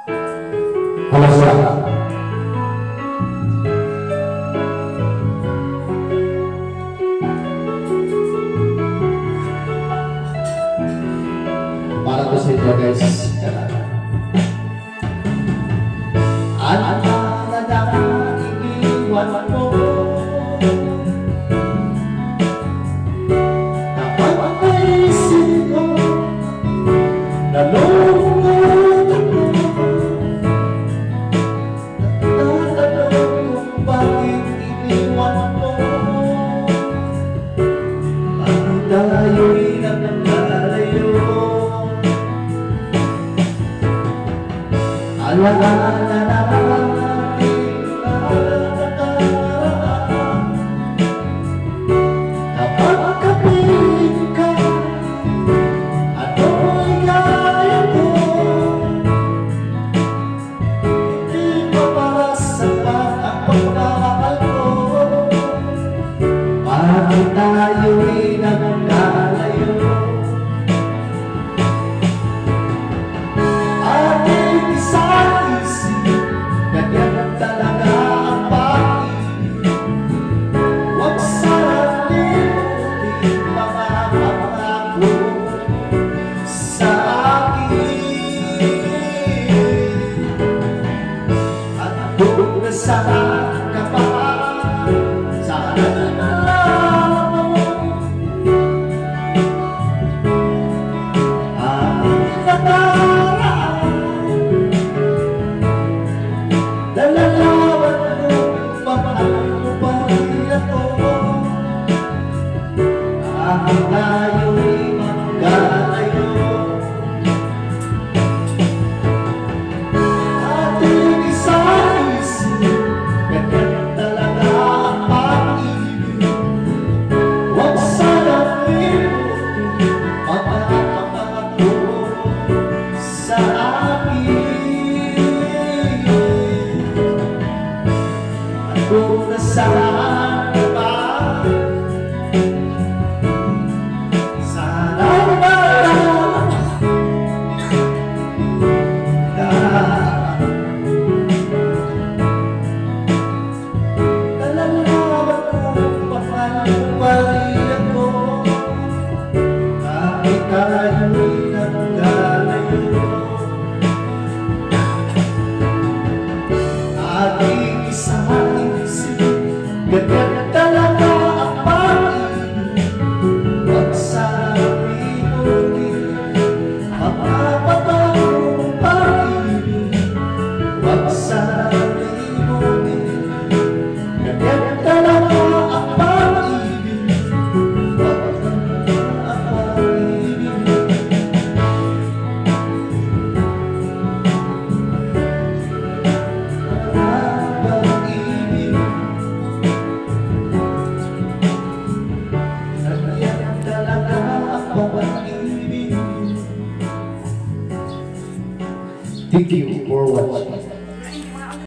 Halasya. Para to sa inyo guys. At iniwan mo kapag naisip ko nalungkot ako, natatanong kung bakit iniwan mo. Ano tayo'y nagkalayo, alaala natin nakaraan. Kapag kapiling ka, ano'y gaya ko. Hindi pa para sapat ang pagmamahal ko. Bakit tayo'y nagkalayo? Saan ka pa? Saan na lang mo? Aking nakaraan, nalalaman mo paano pa rin ako. Aking tayo'y magkalayo. Kung nasaan ka ba, sana malaman ka. Nalalaman kung paano balik ako. Bakit tayo'y nagkalayo? Ating isang ganyan talaga ang pag-ibig. Huwag sarilimutin ang mapapagong pag-ibig. Huwag sarilimutin, ganyan talaga ang pag-ibig. Huwag ang pag-ibig. Thank you for watching.